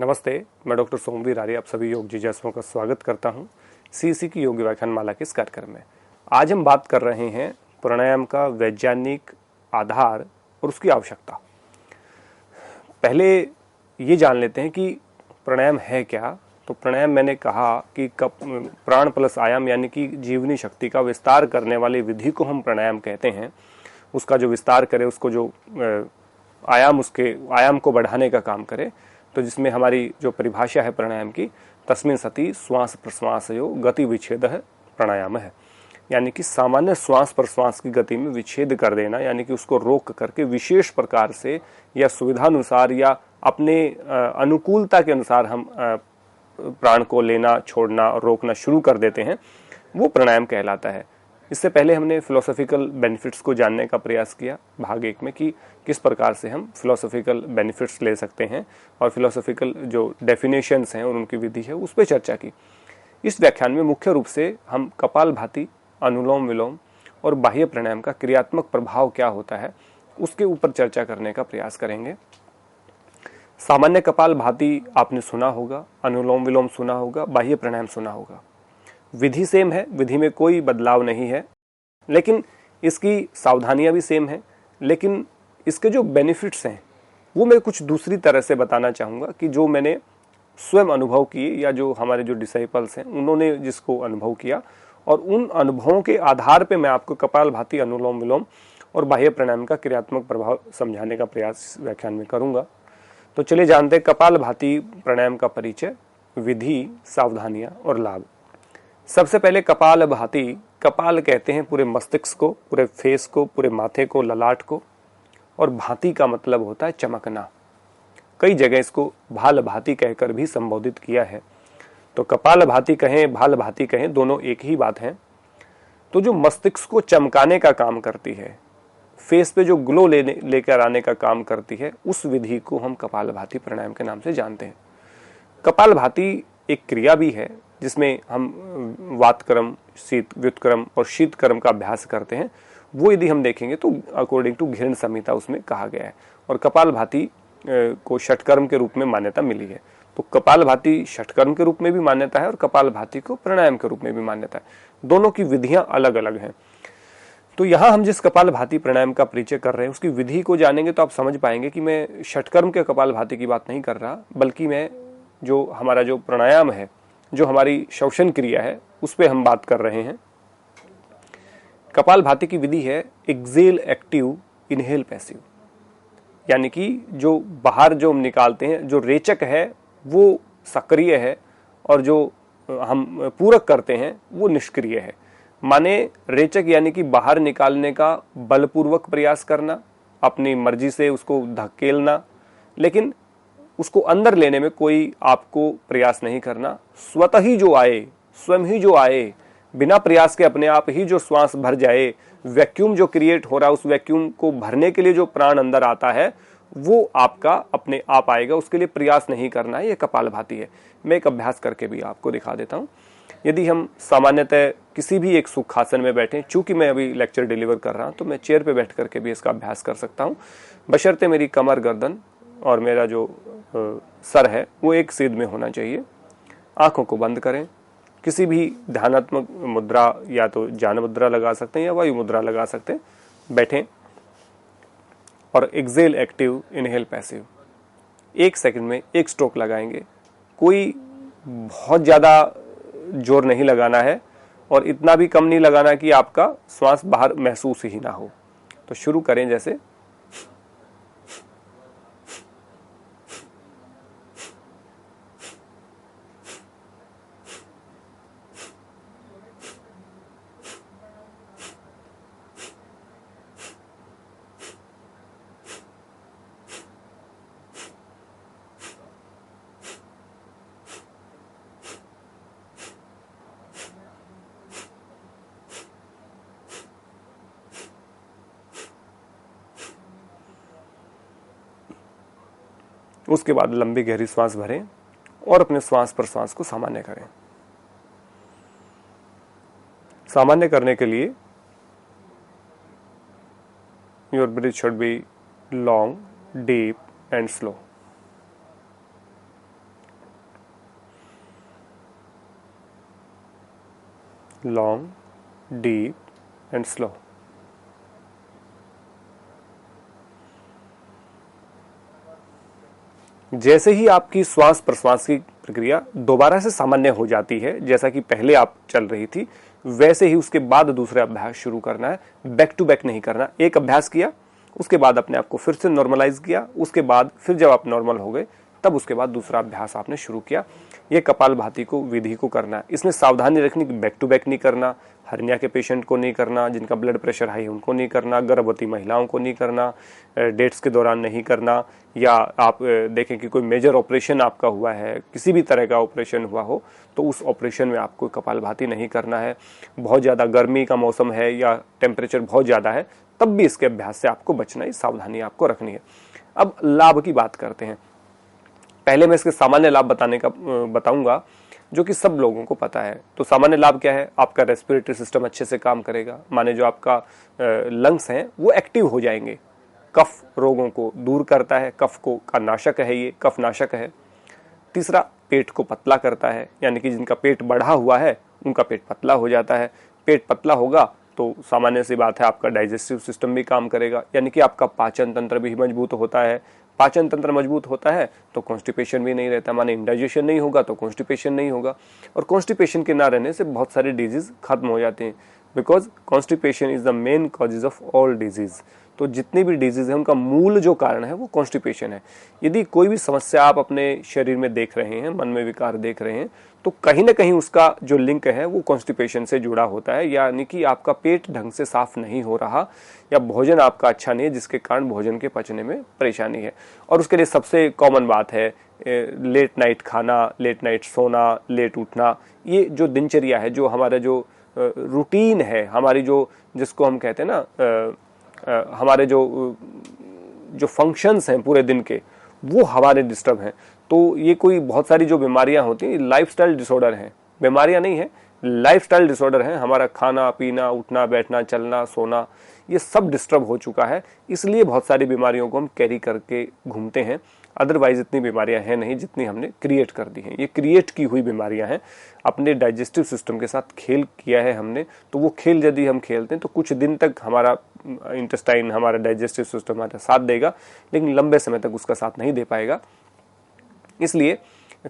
नमस्ते, मैं डॉक्टर सोमवीर आर्य आप सभी योग जिज्ञासुओं का स्वागत करता हूं सीसी की योग व्याख्यान माला के इस कार्यक्रम में। आज हम बात कर रहे हैं प्राणायाम का वैज्ञानिक आधार और उसकी आवश्यकता। पहले ये जान लेते हैं कि प्राणायाम है क्या। तो प्राणायाम मैंने कहा कि प्राण प्लस आयाम यानी कि जीवनी शक्ति का विस्तार करने वाली विधि को हम प्राणायाम कहते हैं। उसका जो विस्तार करे, उसको जो आयाम, उसके आयाम को बढ़ाने का काम करे। तो जिसमें हमारी जो परिभाषा है प्राणायाम की, तस्मिन् सति श्वास प्रश्वासयो गति विच्छेद प्राणायाम है। यानी कि सामान्य श्वास प्रश्वास की गति में विच्छेद कर देना, यानी कि उसको रोक करके विशेष प्रकार से या सुविधानुसार या अपने अनुकूलता के अनुसार हम प्राण को लेना, छोड़ना और रोकना शुरू कर देते हैं, वो प्राणायाम कहलाता है। इससे पहले हमने फिलोसॉफिकल बेनिफिट्स को जानने का प्रयास किया भाग 1 में कि किस प्रकार से हम फिलोसॉफिकल बेनिफिट्स ले सकते हैं और फिलोसॉफिकल जो डेफिनेशंस हैं और उनकी विधि है उस पर चर्चा की। इस व्याख्यान में मुख्य रूप से हम कपालभाति, अनुलोम विलोम और बाह्य प्राणायाम का क्रियात्मक प्रभाव क्या होता है उसके ऊपर चर्चा करने का प्रयास करेंगे। सामान्य कपालभाति आपने सुना होगा, अनुलोम विलोम सुना होगा, बाह्य प्राणायाम सुना होगा। विधि सेम है, विधि में कोई बदलाव नहीं है, लेकिन इसकी सावधानियां भी सेम है। लेकिन इसके जो बेनिफिट्स हैं वो मैं कुछ दूसरी तरह से बताना चाहूँगा कि जो मैंने स्वयं अनुभव किए या जो हमारे जो डिसाइपल्स हैं उन्होंने जिसको अनुभव किया, और उन अनुभवों के आधार पे मैं आपको कपालभाति, अनुलोम विलोम और बाह्य प्राणायाम का क्रियात्मक प्रभाव समझाने का प्रयास व्याख्यान में करूँगा। तो चलिए जानते हैं कपालभाति प्राणायाम का परिचय, विधि, सावधानियाँ और लाभ। सबसे पहले कपालभाति, कपाल कहते हैं पूरे मस्तिष्क को, पूरे फेस को, पूरे माथे को, ललाट को, और भांति का मतलब होता है चमकना। कई जगह इसको भाल भांति कहकर भी संबोधित किया है। तो कपाल भांति कहें, भाल भांति कहें, दोनों एक ही बात है। तो जो मस्तिष्क को चमकाने का काम करती है, फेस पे जो ग्लो लेकर आने का काम करती है, उस विधि को हम कपालभाति प्राणायाम के नाम से जानते हैं। कपालभाति एक क्रिया भी है जिसमें हम वातक्रम, शीत व्युत्क्रम और शीतक्रम का अभ्यास करते हैं। वो यदि हम देखेंगे तो अकॉर्डिंग टू घिरण संहिता उसमें कहा गया है, और कपालभाति को षटकर्म के रूप में मान्यता मिली है। तो कपालभाति षटकर्म के रूप में भी मान्यता है और कपालभाति को प्राणायाम के रूप में भी मान्यता है। दोनों की विधियां अलग अलग हैं। तो यहाँ हम जिस कपालभाति प्राणायाम का परिचय कर रहे हैं उसकी विधि को जानेंगे तो आप समझ पाएंगे कि मैं षटकर्म के कपालभाति की बात नहीं कर रहा, बल्कि मैं जो हमारा जो प्राणायाम है, जो हमारी श्वसन क्रिया है, उस पर हम बात कर रहे हैं। कपालभाति की विधि है एक्सेल एक्टिव, इनहेल पैसिव। यानी कि जो बाहर जो हम निकालते हैं, जो रेचक है वो सक्रिय है और जो हम पूरक करते हैं वो निष्क्रिय है। माने रेचक यानी कि बाहर निकालने का बलपूर्वक प्रयास करना, अपनी मर्जी से उसको धकेलना, लेकिन उसको अंदर लेने में कोई आपको प्रयास नहीं करना। स्वतः ही जो आए, स्वयं ही जो आए, बिना प्रयास के अपने आप ही जो श्वास भर जाए, वैक्यूम जो क्रिएट हो रहा है, उस वैक्यूम को भरने के लिए जो प्राण अंदर आता है वो आपका अपने आप आएगा, उसके लिए प्रयास नहीं करना है। ये कपालभाति है। मैं एक अभ्यास करके भी आपको दिखा देता हूँ। यदि हम सामान्यतः किसी भी एक सुखासन में बैठे, चूंकि मैं अभी लेक्चर डिलीवर कर रहा हूँ तो मैं चेयर पे बैठ करके भी इसका अभ्यास कर सकता हूँ, बशर्ते मेरी कमर, गर्दन और मेरा जो सर है वो एक सीध में होना चाहिए। आंखों को बंद करें, किसी भी ध्यानात्मक मुद्रा, या तो ज्ञान मुद्रा लगा सकते हैं या वायु मुद्रा लगा सकते हैं, बैठें और exhale active, inhale passive 1 second में 1 स्ट्रोक लगाएंगे। कोई बहुत ज़्यादा जोर नहीं लगाना है और इतना भी कम नहीं लगाना कि आपका श्वास बाहर महसूस ही ना हो। तो शुरू करें जैसे उसके बाद लंबी गहरी श्वास भरें और अपने श्वास प्रश्वास को सामान्य करें। सामान्य करने के लिए your breathe should be long, deep and slow. Long, deep and slow. जैसे ही आपकी श्वास प्रश्वास की प्रक्रिया दोबारा से सामान्य हो जाती है, जैसा कि पहले आप चल रही थी, वैसे ही उसके बाद दूसरा अभ्यास शुरू करना है। बैक टू बैक नहीं करना। एक अभ्यास किया, उसके बाद अपने आप को फिर से नॉर्मलाइज किया, उसके बाद फिर जब आप नॉर्मल हो गए तब उसके बाद दूसरा अभ्यास आपने शुरू किया। ये कपालभाति को विधि को करना है। इसमें सावधानी रखनी कि बैक टू बैक नहीं करना, हर्निया के पेशेंट को नहीं करना, जिनका ब्लड प्रेशर हाई उनको नहीं करना, गर्भवती महिलाओं को नहीं करना, डेट्स के दौरान नहीं करना, या आप देखें कि कोई मेजर ऑपरेशन आपका हुआ है, किसी भी तरह का ऑपरेशन हुआ हो तो उस ऑपरेशन में आपको कपालभाति नहीं करना है। बहुत ज़्यादा गर्मी का मौसम है या टेम्परेचर बहुत ज़्यादा है तब भी इसके अभ्यास से आपको बचना है, सावधानी आपको रखनी है। अब लाभ की बात करते हैं। पहले मैं इसके सामान्य लाभ बताऊंगा जो कि सब लोगों को पता है। तो सामान्य लाभ क्या है? आपका रेस्पिरेटरी सिस्टम अच्छे से काम करेगा, माने जो आपका लंग्स हैं वो एक्टिव हो जाएंगे। कफ रोगों को दूर करता है, कफ को का नाशक है, ये कफ नाशक है। तीसरा, पेट को पतला करता है, यानी कि जिनका पेट बढ़ा हुआ है उनका पेट पतला हो जाता है। पेट पतला होगा तो सामान्य सी बात है आपका डाइजेस्टिव सिस्टम भी काम करेगा, यानी कि आपका पाचन तंत्र भी मजबूत होता है। पाचन तंत्र मजबूत होता है तो कॉन्स्टिपेशन भी नहीं रहता, माने इंडाइजेशन नहीं होगा तो कॉन्स्टिपेशन नहीं होगा। और कॉन्स्टिपेशन के ना रहने से बहुत सारे डिजीज खत्म हो जाते हैं, because constipation is the main causes of all disease. तो जितनी भी डिजीज है उनका मूल जो कारण है वो कॉन्स्टिपेशन है। यदि कोई भी समस्या आप अपने शरीर में देख रहे हैं, मन में विकार देख रहे हैं, तो कहीं ना कहीं उसका जो लिंक है वो कॉन्स्टिपेशन से जुड़ा होता है, यानी कि आपका पेट ढंग से साफ नहीं हो रहा या भोजन आपका अच्छा नहीं है, जिसके कारण भोजन के पचने में परेशानी है। और उसके लिए सबसे कॉमन बात है लेट नाइट खाना, लेट नाइट सोना, लेट उठना। ये जो दिनचर्या है, जो हमारा जो रूटीन है, हमारी जो जिसको हम कहते हैं ना हमारे जो फंक्शंस हैं पूरे दिन के, वो हमारे डिस्टर्ब हैं। तो ये कोई बहुत सारी जो बीमारियां होती हैं लाइफस्टाइल डिसऑर्डर हैं, बीमारियां नहीं है, लाइफस्टाइल डिसऑर्डर हैं। हमारा खाना पीना, उठना बैठना, चलना सोना, ये सब डिस्टर्ब हो चुका है, इसलिए बहुत सारी बीमारियों को हम कैरी करके घूमते हैं। अदरवाइज इतनी बीमारियां हैं नहीं जितनी हमने क्रिएट कर दी हैं। ये क्रिएट की हुई बीमारियां हैं, अपने डाइजेस्टिव सिस्टम के साथ खेल किया है हमने। तो वो खेल यदि हम खेलते हैं तो कुछ दिन तक हमारा इंटेस्टाइन, हमारा डाइजेस्टिव सिस्टम हमारा साथ देगा, लेकिन लंबे समय तक उसका साथ नहीं दे पाएगा। इसलिए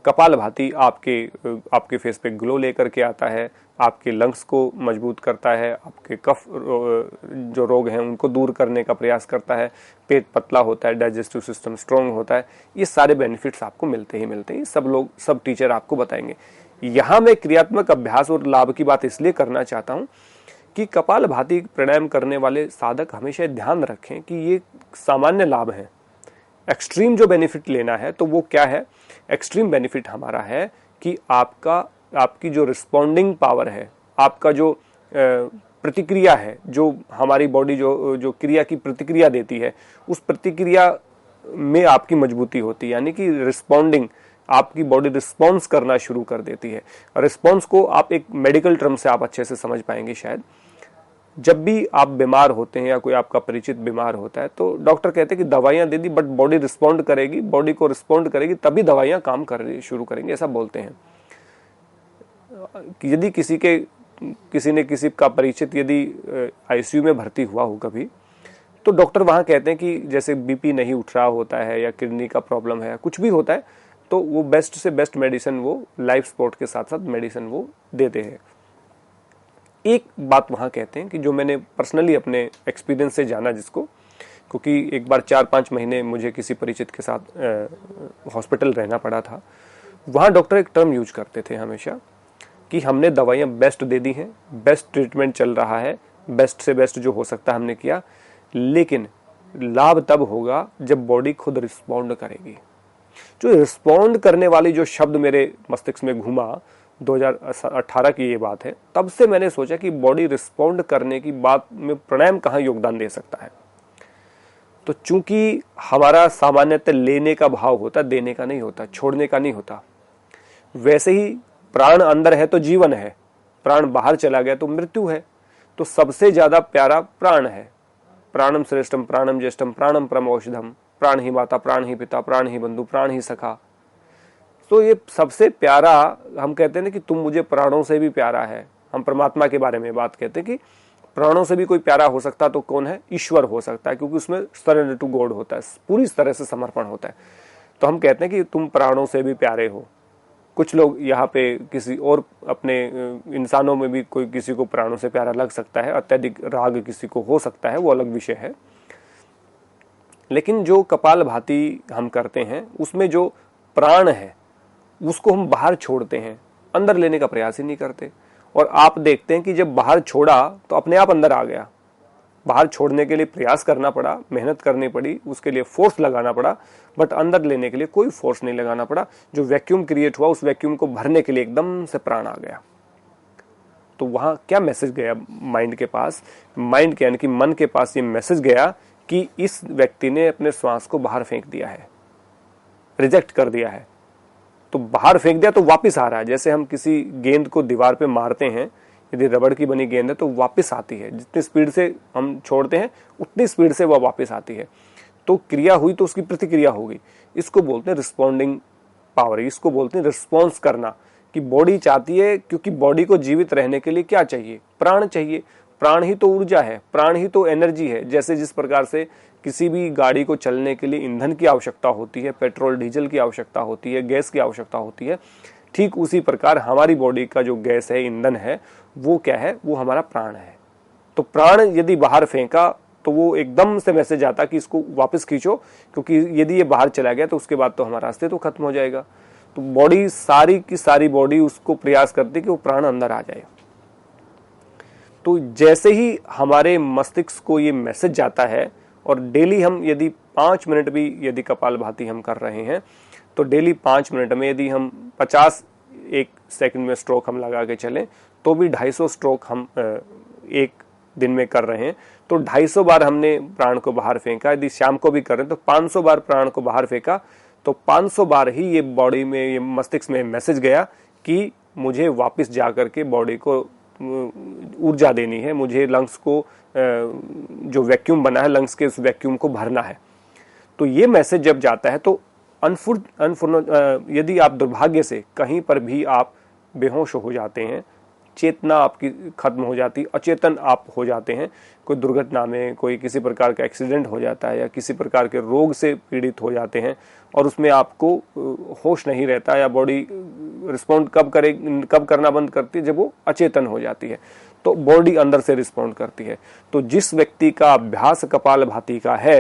कपालभाति आपके फेस पे ग्लो लेकर के आता है, आपके लंग्स को मजबूत करता है, आपके कफ जो रोग हैं उनको दूर करने का प्रयास करता है, पेट पतला होता है, डाइजेस्टिव सिस्टम स्ट्रांग होता है। ये सारे बेनिफिट्स आपको मिलते हैं, सब टीचर आपको बताएंगे। यहाँ मैं क्रियात्मक अभ्यास और लाभ की बात इसलिए करना चाहता हूँ कि कपालभाति प्राणायाम करने वाले साधक हमेशा ध्यान रखें कि ये सामान्य लाभ है। एक्सट्रीम जो बेनिफिट लेना है तो वो क्या है? एक्सट्रीम बेनिफिट हमारा है कि आपकी जो रिस्पॉन्डिंग पावर है, आपका जो प्रतिक्रिया है, जो हमारी बॉडी जो क्रिया की प्रतिक्रिया देती है, उस प्रतिक्रिया में आपकी मजबूती होती है, यानी कि रिस्पॉन्डिंग, आपकी बॉडी रिस्पॉन्स करना शुरू कर देती है। रिस्पॉन्स को आप एक मेडिकल टर्म से आप अच्छे से समझ पाएंगे शायद। जब भी आप बीमार होते हैं या कोई आपका परिचित बीमार होता है तो डॉक्टर कहते हैं कि दवाइयां दे दी बट बॉडी रिस्पॉन्ड करेगी, बॉडी को रिस्पॉन्ड करेगी तभी दवाइयां काम करनी शुरू करेंगी, ऐसा बोलते हैं। यदि किसी ने किसी का परिचित यदि आईसीयू में भर्ती हुआ हो कभी, तो डॉक्टर वहां कहते हैं कि जैसे बीपी नहीं उठ रहा होता है या किडनी का प्रॉब्लम है, कुछ भी होता है, तो वो बेस्ट से बेस्ट मेडिसिन, वो लाइफ सपोर्ट के साथ साथ मेडिसिन वो देते हैं। एक बात वहां कहते हैं कि जो मैंने पर्सनली अपने एक्सपीरियंस से जाना, जिसको, क्योंकि एक बार 4-5 महीने मुझे किसी परिचित के साथ हॉस्पिटल रहना पड़ा था। वहां डॉक्टर एक टर्म यूज करते थे हमेशा कि हमने दवाइयां बेस्ट दे दी हैं, बेस्ट ट्रीटमेंट चल रहा है, बेस्ट से बेस्ट जो हो सकता है हमने किया, लेकिन लाभ तब होगा जब बॉडी खुद रिस्पॉन्ड करेगी। जो रिस्पॉन्ड करने वाली जो शब्द मेरे मस्तिष्क में घूमा, 2018 की ये बात है, तब से मैंने सोचा कि बॉडी रिस्पॉन्ड करने की बात में प्राणायाम कहाँ योगदान दे सकता है। तो चूंकि हमारा सामान्यतः लेने का भाव होता, देने का नहीं होता, छोड़ने का नहीं होता, वैसे ही प्राण अंदर है तो जीवन है, प्राण बाहर चला गया तो मृत्यु है। तो सबसे ज्यादा प्यारा प्राण है। प्राणम श्रेष्ठम प्राणम ज्येष्ठम प्राणम परम औषधम, प्राण ही माता प्राण ही पिता प्राण ही बंधु प्राण ही सखा। तो ये सबसे प्यारा, हम कहते हैं ना कि तुम मुझे प्राणों से भी प्यारा है, हम परमात्मा के बारे में बात कहते हैं कि प्राणों से भी कोई प्यारा हो सकता तो कौन है? ईश्वर हो सकता है, क्योंकि उसमें सरेंडर टू गॉड होता है, पूरी तरह से समर्पण होता है। तो हम कहते हैं कि तुम प्राणों से भी प्यारे हो। कुछ लोग यहाँ पे किसी और अपने इंसानों में भी कोई किसी को प्राणों से प्यारा लग सकता है, अत्यधिक राग किसी को हो सकता है, वो अलग विषय है। लेकिन जो कपालभाति हम करते हैं उसमें जो प्राण है उसको हम बाहर छोड़ते हैं, अंदर लेने का प्रयास ही नहीं करते। और आप देखते हैं कि जब बाहर छोड़ा तो अपने आप अंदर आ गया। बाहर छोड़ने के लिए प्रयास करना पड़ा, मेहनत करनी पड़ी, उसके लिए फोर्स लगाना पड़ा, बट अंदर लेने के लिए कोई फोर्स नहीं लगाना पड़ा। जो वैक्यूम क्रिएट हुआ उस वैक्यूम को भरने के लिए एकदम से प्राण आ गया। तो वहां क्या मैसेज गया माइंड के पास? माइंड के यानी कि मन के पास ये मैसेज गया कि इस व्यक्ति ने अपने श्वास को बाहर फेंक दिया है, रिजेक्ट कर दिया है। तो बाहर फेंक दिया तो वापस आ रहा है। जैसे हम किसी गेंद को दीवार पे मारते हैं, यदि रबड़ की बनी गेंद है तो वापस आती है, जितनी स्पीड से हम छोड़ते हैं उतनी स्पीड से वह वापस आती है। तो क्रिया हुई तो उसकी प्रतिक्रिया होगी। इसको बोलते हैं रिस्पॉन्डिंग पावर, इसको बोलते हैं रिस्पॉन्स करना। कि बॉडी चाहती है, क्योंकि बॉडी को जीवित रहने के लिए क्या चाहिए? प्राण चाहिए। प्राण ही तो ऊर्जा है, प्राण ही तो एनर्जी है। जैसे जिस प्रकार से किसी भी गाड़ी को चलने के लिए ईंधन की आवश्यकता होती है, पेट्रोल डीजल की आवश्यकता होती है, गैस की आवश्यकता होती है, ठीक उसी प्रकार हमारी बॉडी का जो गैस है, ईंधन है, वो क्या है? वो हमारा प्राण है। तो प्राण यदि बाहर फेंका तो वो एकदम से मैसेज आता कि इसको वापस खींचो, क्योंकि यदि ये बाहर चला गया तो उसके बाद तो हमारा अस्तित्व तो खत्म हो जाएगा। तो बॉडी सारी की सारी बॉडी उसको प्रयास करती कि वो प्राण अंदर आ जाए। तो जैसे ही हमारे मस्तिष्क को ये मैसेज जाता है, और डेली हम यदि 5 मिनट भी यदि कपालभाति हम कर रहे हैं, तो डेली 5 मिनट में यदि हम 50 एक सेकंड में स्ट्रोक हम लगा के चलें तो भी 250 स्ट्रोक हम एक दिन में कर रहे हैं। तो 250 बार हमने प्राण को बाहर फेंका। यदि शाम को भी कर रहे हैं तो 500 बार प्राण को बाहर फेंका। तो 500 बार ही ये बॉडी में, ये मस्तिष्क में मैसेज गया कि मुझे वापस जाकर के बॉडी को ऊर्जा देनी है, मुझे लंग्स को, जो वैक्यूम बना है लंग्स के, उस वैक्यूम को भरना है। तो ये मैसेज जब जाता है तो यदि आप दुर्भाग्य से कहीं पर भी आप बेहोश हो जाते हैं, चेतना आपकी खत्म हो जाती, अचेतन आप हो जाते हैं, कोई दुर्घटना में, कोई किसी प्रकार का एक्सीडेंट हो जाता है, या किसी प्रकार के रोग से पीड़ित हो जाते हैं, और उसमें आपको होश नहीं रहता, या बॉडी रिस्पॉन्ड कब करना बंद करती है? जब वो अचेतन हो जाती है, तो बॉडी अंदर से रिस्पॉन्ड करती है। तो जिस व्यक्ति का अभ्यास कपालभाति का है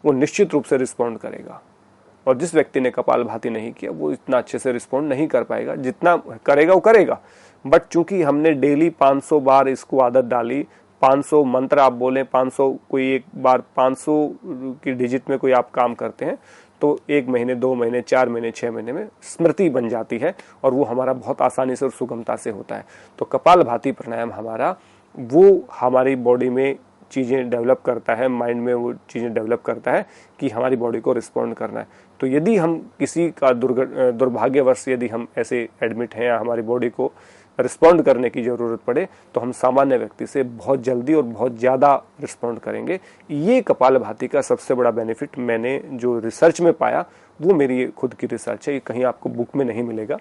वो निश्चित रूप से रिस्पॉन्ड करेगा, और जिस व्यक्ति ने कपालभाति नहीं किया वो इतना अच्छे से रिस्पॉन्ड नहीं कर पाएगा। जितना करेगा वो करेगा, बट चूंकि हमने डेली 500 बार इसको आदत डाली, 500 मंत्र आप बोलें, 500 कोई एक बार 500 की डिजिट में कोई आप काम करते हैं तो 1 महीने, 2 महीने, 4 महीने, 6 महीने में स्मृति बन जाती है, और वो हमारा बहुत आसानी से और सुगमता से होता है। तो कपालभाति प्राणायाम हमारा, वो हमारी बॉडी में चीज़ें डेवलप करता है, माइंड में वो चीज़ें डेवलप करता है कि हमारी बॉडी को रिस्पॉन्ड करना है। तो यदि हम किसी का दुर्भाग्यवश यदि हम ऐसे एडमिट हैं, या हमारी बॉडी को रिस्पॉन्ड करने की ज़रूरत पड़े, तो हम सामान्य व्यक्ति से बहुत जल्दी और बहुत ज़्यादा रिस्पॉन्ड करेंगे। ये कपालभाति का सबसे बड़ा बेनिफिट मैंने जो रिसर्च में पाया, वो मेरी खुद की रिसर्च है, ये कहीं आपको बुक में नहीं मिलेगा।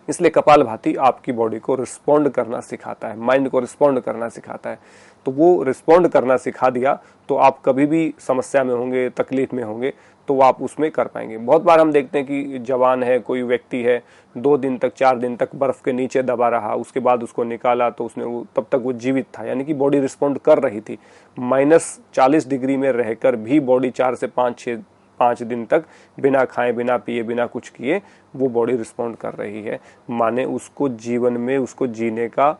इसलिए कपालभाति आपकी बॉडी को रिस्पॉन्ड करना सिखाता है, माइंड को रिस्पॉन्ड करना सिखाता है। तो वो रिस्पॉन्ड करना सिखा दिया तो आप कभी भी समस्या में होंगे, तकलीफ में होंगे, तो आप उसमें कर पाएंगे। बहुत बार हम देखते हैं कि जवान है, कोई व्यक्ति है, 2 दिन तक, 4 दिन तक बर्फ के नीचे दबा रहा, उसके बाद उसको निकाला तो उसने तब तक वो जीवित था, यानी कि बॉडी रिस्पॉन्ड कर रही थी। -40 डिग्री में रहकर भी बॉडी 4 से 5 दिन तक बिना खाए, बिना पिए, बिना कुछ किए वो बॉडी रिस्पॉन्ड कर रही है। माने उसको जीवन में, उसको जीने का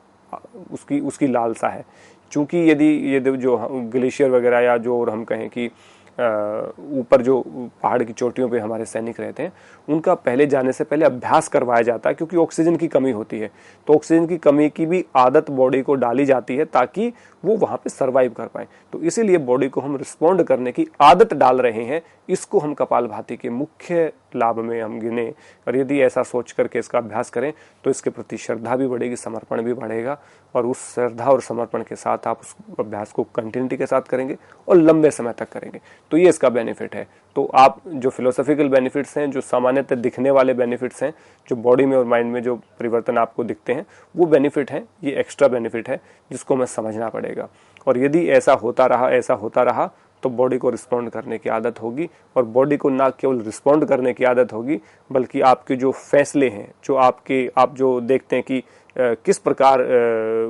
उसकी लालसा है। चूंकि यदि ये जो ग्लेशियर वगैरह, या जो और हम कहें कि ऊपर जो पहाड़ की चोटियों पे हमारे सैनिक रहते हैं, उनका पहले जाने से पहले अभ्यास करवाया जाता है, क्योंकि ऑक्सीजन की कमी होती है। तो ऑक्सीजन की कमी की भी आदत बॉडी को डाली जाती है ताकि वो वहां पे सरवाइव कर पाए। तो इसीलिए बॉडी को हम रिस्पॉन्ड करने की आदत डाल रहे हैं। इसको हम कपालभाति के मुख्य लाभ में हम गिने, और यदि ऐसा सोच करके इसका अभ्यास करें तो इसके प्रति श्रद्धा भी बढ़ेगी, समर्पण भी बढ़ेगा, और उस श्रद्धा और समर्पण के साथ आप उस अभ्यास को कंटिन्यूटी के साथ करेंगे और लंबे समय तक करेंगे। तो ये इसका बेनिफिट है। तो आप जो फिलोसॉफिकल बेनिफिट्स हैं, जो सामान्यतः दिखने वाले बेनिफिट्स हैं, जो बॉडी में और माइंड में जो परिवर्तन आपको दिखते हैं, वो बेनिफिट हैं, ये एक्स्ट्रा बेनिफिट है जिसको हमें समझना पड़ेगा। और यदि ऐसा होता रहा तो बॉडी को रिस्पॉन्ड करने की आदत होगी, और बॉडी को ना केवल रिस्पॉन्ड करने की आदत होगी बल्कि आपके जो फैसले हैं, जो आप जो देखते हैं कि किस प्रकार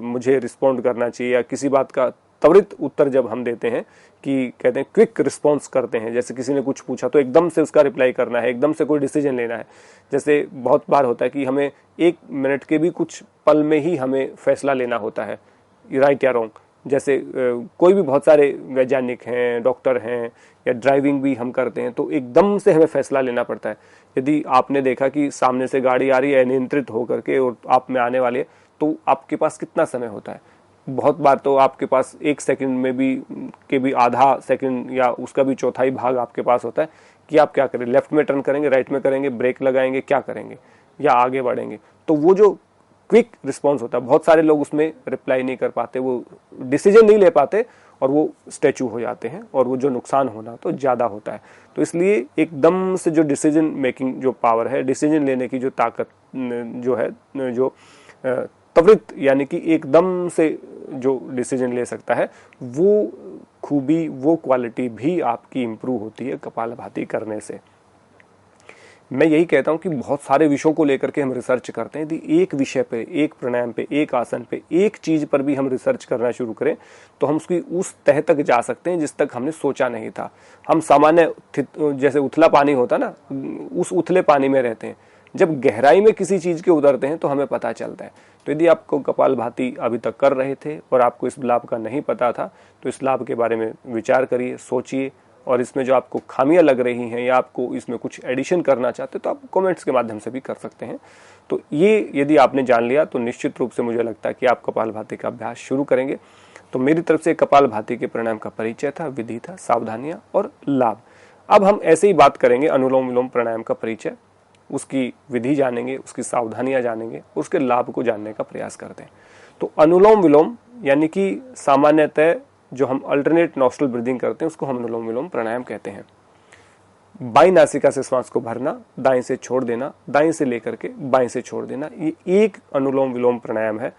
मुझे रिस्पॉन्ड करना चाहिए, या किसी बात का त्वरित उत्तर जब हम देते हैं, कि कहते हैं क्विक रिस्पॉन्स करते हैं, जैसे किसी ने कुछ पूछा तो एकदम से उसका रिप्लाई करना है, एकदम से कोई डिसीजन लेना है। जैसे बहुत बार होता है कि हमें 1 मिनट के भी कुछ पल में ही हमें फैसला लेना होता है, राइट या रॉन्ग। जैसे कोई भी बहुत सारे वैज्ञानिक हैं, डॉक्टर हैं, या ड्राइविंग भी हम करते हैं तो एकदम से हमें फैसला लेना पड़ता है। यदि आपने देखा कि सामने से गाड़ी आ रही है अनियंत्रित होकर के और आप में आने वाली है, तो आपके पास कितना समय होता है? बहुत बार तो आपके पास 1 सेकंड में भी आधा सेकंड या उसका भी चौथाई भाग आपके पास होता है कि आप क्या करें, लेफ्ट में टर्न करेंगे, राइट में करेंगे, ब्रेक लगाएंगे, क्या करेंगे, या आगे बढ़ेंगे। तो वो जो क्विक रिस्पॉन्स होता है, बहुत सारे लोग उसमें रिप्लाई नहीं कर पाते, वो डिसीजन नहीं ले पाते और वो स्टैचू हो जाते हैं, और वो जो नुकसान होना तो ज़्यादा होता है। तो इसलिए एकदम से जो डिसीजन मेकिंग जो पावर है, डिसीजन लेने की जो ताकत जो है, जो त्वरित यानी कि एकदम से जो डिसीजन ले सकता है, वो खूबी, वो क्वालिटी भी आपकी इंप्रूव होती है कपालभाति करने से। मैं यही कहता हूं कि बहुत सारे विषयों को लेकर के हम रिसर्च करते हैं। यदि एक विषय पे, एक प्राणायाम पे, एक आसन पे, एक चीज पर भी हम रिसर्च करना शुरू करें तो हम उसकी उस तह तक जा सकते हैं जिस तक हमने सोचा नहीं था। हम सामान्य जैसे उथला पानी होता ना, उस उथले पानी में रहते हैं। जब गहराई में किसी चीज के उतरते हैं तो हमें पता चलता है। तो यदि आपको कपालभाति अभी तक कर रहे थे और आपको इस लाभ का नहीं पता था, तो इस लाभ के बारे में विचार करिए, सोचिए, और इसमें जो आपको खामियां लग रही हैं या आपको इसमें कुछ एडिशन करना चाहते हैं तो आप कमेंट्स के माध्यम से भी कर सकते हैं। तो ये यदि आपने जान लिया तो निश्चित रूप से मुझे लगता है कि आप कपालभाति का अभ्यास शुरू करेंगे। तो मेरी तरफ से कपालभाति के प्राणायाम का परिचय था, विधि था, सावधानियां और लाभ। अब हम ऐसे ही बात करेंगे अनुलोम विलोम प्राणायाम का परिचय, उसकी विधि जानेंगे, उसकी सावधानियां जानेंगे, उसके लाभ को जानने का प्रयास करते हैं। तो अनुलोम विलोम यानी कि सामान्यतः जो हम अल्टरनेट नॉस्ट्रल ब्रीदिंग करते हैं उसको हम अनुलोम विलोम प्राणायाम कहते हैं। बाईं नासिका से श्वास को भरना, दाएं से छोड़ देना, दाएं से लेकर के बाएं से छोड़ देना, ये एक अनुलोम विलोम प्राणायाम है।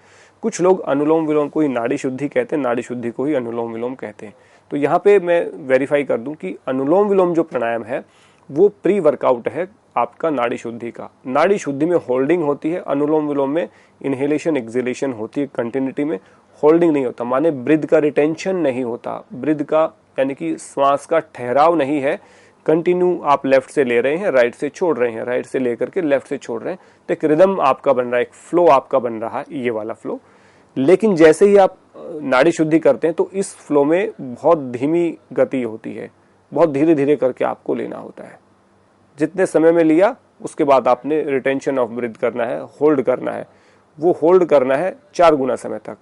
कुछ लोग अनुलोम विलोम को ही नाड़ी शुद्धि कहते हैं, नाड़ी शुद्धि को ही अनुलोम विलोम कहते हैं। तो यहाँ पे मैं वेरीफाई कर दूं कि अनुलोम विलोम जो प्राणायाम है वो प्री वर्कआउट है आपका नाड़ी शुद्धि का। नाड़ी शुद्धि में होल्डिंग होती है, अनुलोम विलोम में इनहेलेशन एक्सहेलेशन होती है, कंटिन्यूटी में होल्डिंग नहीं होता, माने ब्रीथ का रिटेंशन नहीं होता, ब्रीथ का यानी कि श्वास का ठहराव नहीं है। कंटिन्यू आप लेफ्ट से ले रहे हैं, राइट से छोड़ रहे हैं, राइट से लेकर के लेफ्ट से छोड़ रहे हैं, तो एक रिदम आपका बन रहा है, एक फ्लो आपका बन रहा है, ये वाला फ्लो। लेकिन जैसे ही आप नाड़ी शुद्धि करते हैं तो इस फ्लो में बहुत धीमी गति होती है, बहुत धीरे धीरे करके आपको लेना होता है। जितने समय में लिया उसके बाद आपने रिटेंशन ऑफ ब्रीथ करना है, होल्ड करना है, वो होल्ड करना है 4 गुना समय तक,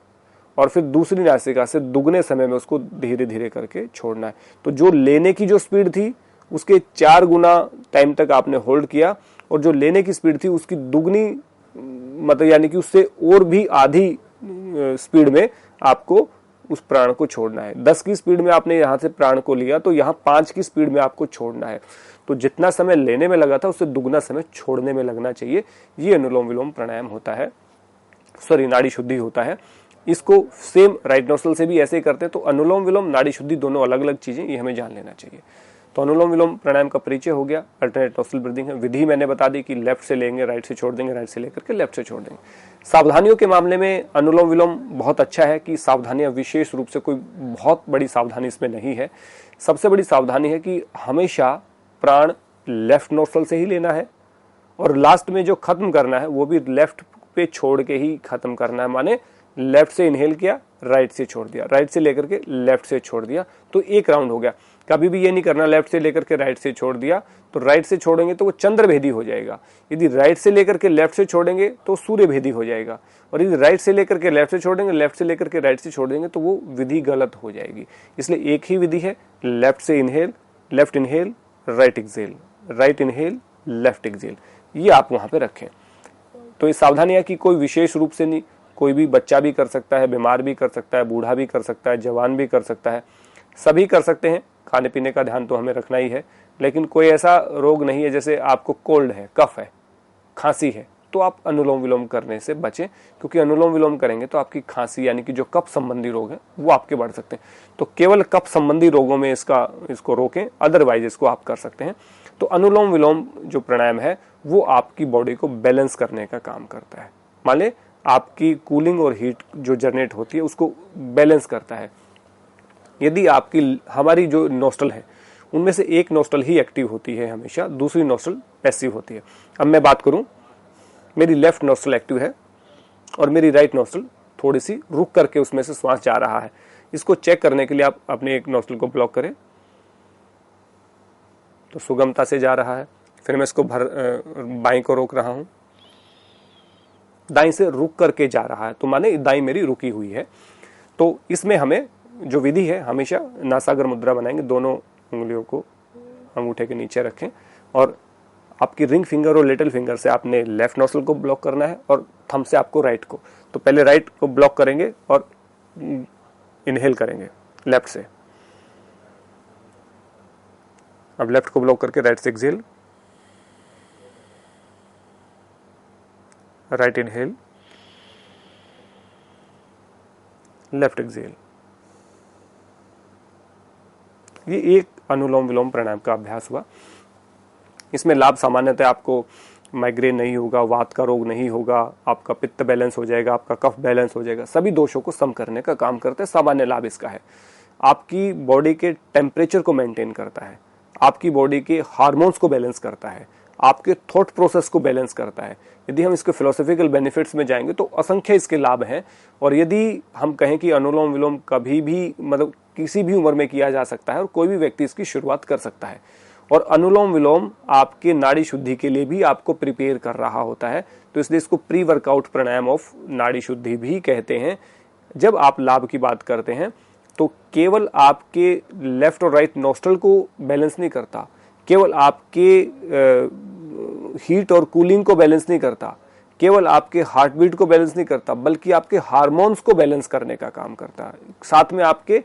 और फिर दूसरी नासिका से दुगने समय में उसको धीरे धीरे करके छोड़ना है। तो जो लेने की जो स्पीड थी उसके 4 गुना टाइम तक आपने होल्ड किया, और जो लेने की स्पीड थी उसकी दुगनी, मतलब यानी कि उससे और भी आधी स्पीड में आपको उस प्राण को छोड़ना है। 10 की स्पीड में आपने यहाँ से प्राण को लिया तो यहाँ 5 की स्पीड में आपको छोड़ना है। तो जितना समय लेने में लगा था उससे दुगना समय छोड़ने में लगना चाहिए। ये अनुलोम विलोम प्राणायाम होता है, नाड़ी शुद्धि होता है। इसको सेम राइट नोस्ट्रल से भी ऐसे ही करते हैं। तो अनुलोम विलोम नाड़ी शुद्धि दोनों अलग अलग चीजें, ये हमें जान लेना चाहिए। तो अनुलोम विलोम प्राणायाम का परिचय हो गया, अल्टरनेट नोस्ट्रल ब्रीदिंग है। विधि मैंने बता दी कि लेफ्ट से लेंगे, राइट से छोड़ देंगे, राइट से लेकर के लेफ्ट से छोड़ देंगे। सावधानियों के मामले में अनुलोम विलोम बहुत अच्छा है कि सावधानियां विशेष रूप से कोई बहुत बड़ी सावधानी इसमें नहीं है। सबसे बड़ी सावधानी है कि हमेशा प्राण लेफ्ट नोस्ट्रल से ही लेना है, और लास्ट में जो खत्म करना है वो भी लेफ्ट पे छोड़ के ही खत्म करना है। माने लेफ्ट से इनहेल किया, राइट से छोड़ दिया, राइट से लेकर के लेफ्ट से छोड़ दिया, तो एक राउंड हो गया। कभी भी ये नहीं करना लेफ्ट से लेकर के राइट से छोड़ दिया तो राइट से छोड़ेंगे तो वो चंद्रभेदी हो जाएगा। यदि राइट से लेकर के लेफ्ट से छोड़ेंगे तो सूर्यभेदी हो जाएगा, और यदि राइट से लेकर के लेफ्ट से छोड़ेंगे, लेफ्ट से लेकर के राइट से छोड़ देंगे तो वो विधि गलत हो जाएगी। इसलिए एक ही विधि है, लेफ्ट से inhale, left inhale, right exhale, right inhale, left exhale, ये आप वहां पे रखें। तो ये सावधानियां कि कोई विशेष रूप से नहीं, कोई भी बच्चा भी कर सकता है, बीमार भी कर सकता है, बूढ़ा भी कर सकता है, जवान भी कर सकता है, सभी कर सकते हैं। खाने पीने का ध्यान तो हमें रखना ही है, लेकिन कोई ऐसा रोग नहीं है जैसे आपको कोल्ड है, कफ है, खांसी है, तो आप अनुलोम विलोम करने से बचें, क्योंकि अनुलोम विलोम करेंगे तो आपकी खांसी यानी कि जो कफ संबंधी रोग है वो आपके बढ़ सकते हैं। तो केवल कफ संबंधी रोगों में इसको रोकें, अदरवाइज इसको आप कर सकते हैं। तो अनुलोम विलोम जो प्राणायाम है वो आपकी बॉडी को बैलेंस करने का काम करता है। मान ले आपकी कूलिंग और हीट जो जनरेट होती है उसको बैलेंस करता है। यदि आपकी हमारी जो नोस्ट्रल है उनमें से एक नोस्ट्रल ही एक्टिव होती है हमेशा, दूसरी नोस्ट्रल पैसिव होती है। अब मैं बात करूं, मेरी लेफ्ट नोस्ट्रल एक्टिव है और मेरी राइट नोस्ट्रल थोड़ी सी रुक करके उसमें से श्वास जा रहा है। इसको चेक करने के लिए आप अपने एक नोस्ट्रल को ब्लॉक करें, तो सुगमता से जा रहा है। फिर मैं इसको बाईं को रोक रहा हूं, दाईं से रुक करके जा रहा है, तो माने दाईं मेरी रुकी हुई है। तो इसमें हमें जो विधि है, हमेशा नासागर मुद्रा बनाएंगे, दोनों उंगलियों को अंगूठे के नीचे रखें और आपकी रिंग फिंगर और लिटिल फिंगर से आपने लेफ्ट नोस्ट्रल को ब्लॉक करना है और थंब से आपको राइट को। तो पहले राइट को ब्लॉक करेंगे और इनहेल करेंगे लेफ्ट से। अब लेफ्ट को ब्लॉक करके राइट से exhale, right inhale, left exhale. ये एक अनुलोम विलोम प्राणायाम का अभ्यास हुआ। इसमें लाभ सामान्यतः आपको माइग्रेन नहीं होगा, वात का रोग नहीं होगा, आपका पित्त बैलेंस हो जाएगा, आपका कफ बैलेंस हो जाएगा, सभी दोषों को सम करने का काम करता है। सामान्य लाभ इसका है, आपकी बॉडी के टेम्परेचर को मेंटेन करता है, आपकी बॉडी के हार्मोन्स को बैलेंस करता है, आपके थॉट प्रोसेस को बैलेंस करता है। यदि हम इसके फिलोसॉफिकल बेनिफिट्स में जाएंगे तो असंख्य इसके लाभ हैं। और यदि हम कहें कि अनुलोम विलोम कभी भी मतलब किसी भी उम्र में किया जा सकता है और कोई भी व्यक्ति इसकी शुरुआत कर सकता है। और अनुलोम विलोम आपके नाड़ी शुद्धि के लिए भी आपको प्रिपेयर कर रहा होता है, तो इसलिए इसको प्री वर्कआउट प्राणायाम ऑफ नाड़ी शुद्धि भी कहते हैं। जब आप लाभ की बात करते हैं तो केवल आपके लेफ्ट और राइट नोस्ट्रल को बैलेंस नहीं करता, केवल आपके हीट और कूलिंग को बैलेंस नहीं करता, केवल आपके हार्ट बीट को बैलेंस नहीं करता, बल्कि आपके हार्मोन्स को बैलेंस करने का काम करता है। साथ में आपके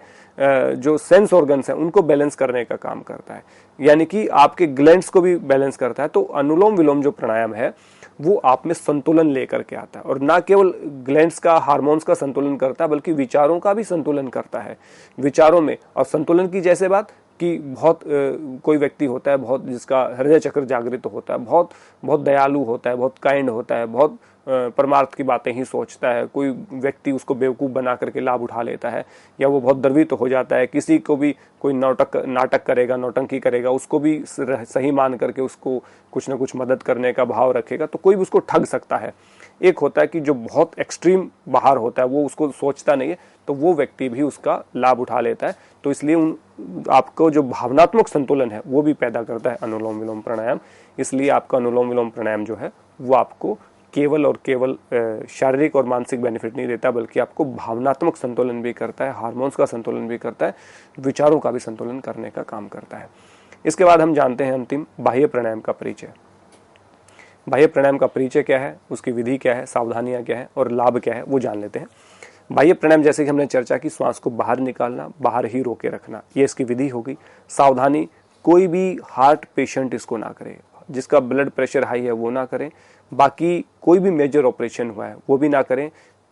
जो सेंस ऑर्गन्स हैं उनको बैलेंस करने का काम करता है, यानी कि आपके ग्लैंड्स को भी बैलेंस करता है। तो अनुलोम विलोम जो प्राणायाम है वो आप में संतुलन लेकर के आता है, और ना केवल ग्लैंड्स का, हार्मोन्स का संतुलन करता है, बल्कि विचारों का भी संतुलन करता है। विचारों में और संतुलन की जैसे बात कि बहुत कोई व्यक्ति होता है बहुत जिसका हृदय चक्र जागृत होता है, बहुत बहुत दयालु होता है, बहुत काइंड होता है, बहुत परमार्थ की बातें ही सोचता है। कोई व्यक्ति उसको बेवकूफ़ बना करके लाभ उठा लेता है, या वो बहुत द्रवित हो जाता है। किसी को भी कोई नाटक करेगा, नौटंकी करेगा, उसको भी सही मान करके उसको कुछ ना कुछ मदद करने का भाव रखेगा, तो कोई भी उसको ठग सकता है। एक होता है कि जो बहुत एक्सट्रीम बाहर होता है, वो उसको सोचता नहीं है, तो वो व्यक्ति भी उसका लाभ उठा लेता है। तो इसलिए आपको जो भावनात्मक संतुलन है वो भी पैदा करता है अनुलोम विलोम प्राणायाम। इसलिए आपका अनुलोम विलोम प्राणायाम जो है वो आपको केवल और केवल शारीरिक और मानसिक बेनिफिट नहीं देता, बल्कि आपको भावनात्मक संतुलन भी करता है, हार्मोन्स का संतुलन भी करता है, विचारों का भी संतुलन करने का काम करता है। इसके बाद हम जानते हैं अंतिम बाह्य प्राणायाम का परिचय। बाह्य प्राणायाम का परिचय क्या है, उसकी विधि क्या है, सावधानियां क्या है और लाभ क्या है, वो जान लेते हैं। बाह्य प्राणायाम जैसे कि हमने चर्चा की, श्वास को बाहर निकालना, बाहर ही रोके रखना, ये इसकी विधि होगी। सावधानी, कोई भी हार्ट पेशेंट इसको ना करे, जिसका ब्लड प्रेशर हाई है वो ना करें, बाकी कोई भी मेजर ऑपरेशन हुआ है वो भी ना करें,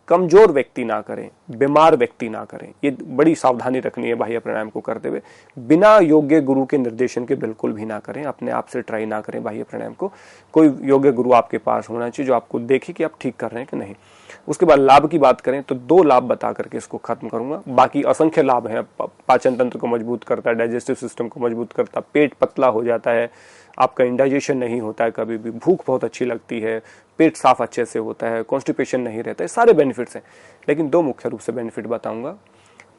कमजोर व्यक्ति ना करें, बीमार व्यक्ति ना करें। ये बड़ी सावधानी रखनी है बाह्य प्राणायाम को करते हुए। बिना योग्य गुरु के निर्देशन के बिल्कुल भी ना करें, अपने आप से ट्राई ना करें बाह्य प्राणायाम को। कोई योग्य गुरु आपके पास होना चाहिए जो आपको देखे कि आप ठीक कर रहे हैं कि नहीं। उसके बाद लाभ की बात करें तो 2 लाभ बता करके इसको खत्म करूंगा, बाकी असंख्य लाभ हैं। पाचन तंत्र को मजबूत करता है, डाइजेस्टिव सिस्टम को मजबूत करता है, पेट पतला हो जाता है, आपका इंडाइजेशन नहीं होता है, कभी भी भूख बहुत अच्छी लगती है, पेट साफ अच्छे से होता है, कॉन्स्टिपेशन नहीं रहता है, सारे बेनिफिट्स हैं। लेकिन 2 मुख्य रूप से बेनिफिट बताऊंगा।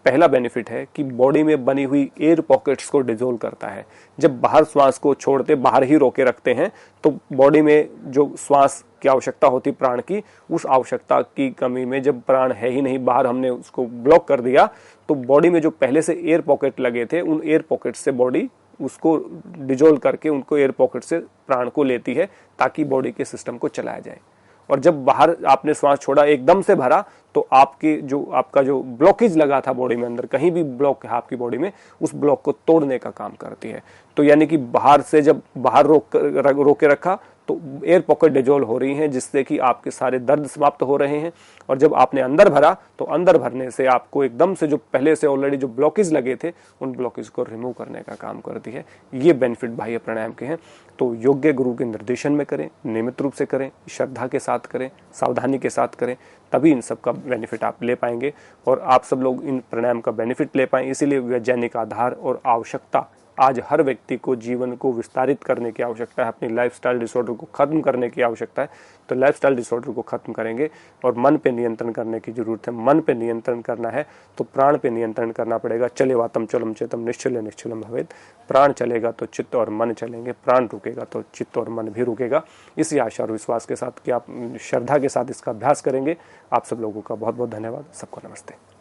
पहला बेनिफिट है कि बॉडी में बनी हुई एयर पॉकेट्स को डिसोल्व करता है। जब बाहर श्वास को छोड़ते, बाहर ही रोके रखते हैं, तो बॉडी में जो श्वास की आवश्यकता होती प्राण की, उस आवश्यकता की कमी में जब प्राण है ही नहीं, बाहर हमने उसको ब्लॉक कर दिया, तो बॉडी में जो पहले से एयर पॉकेट लगे थे उन एयर पॉकेट से बॉडी उसको डिजोल्व करके उनको एयर पॉकेट से प्राण को लेती है ताकि बॉडी के सिस्टम को चलाया जाए। और जब बाहर आपने श्वास छोड़ा एकदम से भरा तो आपका जो ब्लॉकेज लगा था बॉडी में, अंदर कहीं भी ब्लॉक है आपकी बॉडी में, उस ब्लॉक को तोड़ने का काम करती है। तो यानी कि बाहर से जब बाहर रोक के रखा तो एयर पॉकेट डिजोल्व हो रही हैं, जिससे कि आपके सारे दर्द समाप्त हो रहे हैं। और जब आपने अंदर भरा तो अंदर भरने से आपको एकदम से जो पहले से ऑलरेडी जो ब्लॉकेज लगे थे उन ब्लॉकेज को रिमूव करने का काम करती है। ये बेनिफिट बाह्य प्राणायाम के हैं। तो योग्य गुरु के निर्देशन में करें, नियमित रूप से करें, श्रद्धा के साथ करें, सावधानी के साथ करें, तभी इन सब का बेनिफिट आप ले पाएंगे और आप सब लोग इन प्राणायाम का बेनिफिट ले पाएं। इसीलिए वैज्ञानिक आधार और आवश्यकता आज हर व्यक्ति को जीवन को विस्तारित करने की आवश्यकता है, अपनी लाइफस्टाइल डिसऑर्डर को खत्म करने की आवश्यकता है। तो लाइफस्टाइल डिसऑर्डर को खत्म करेंगे और मन पे नियंत्रण करने की जरूरत है। मन पे नियंत्रण करना है तो प्राण पे नियंत्रण करना पड़ेगा। चले वातम चलम चेतम निश्चल निश्चलम भवेत्। प्राण चलेगा तो चित्त और मन चलेंगे, प्राण रुकेगा तो चित्त और मन भी रुकेगा। इसी आशा और विश्वास के साथ कि आप श्रद्धा के साथ इसका अभ्यास करेंगे। आप सब लोगों का बहुत बहुत धन्यवाद। सबको नमस्ते।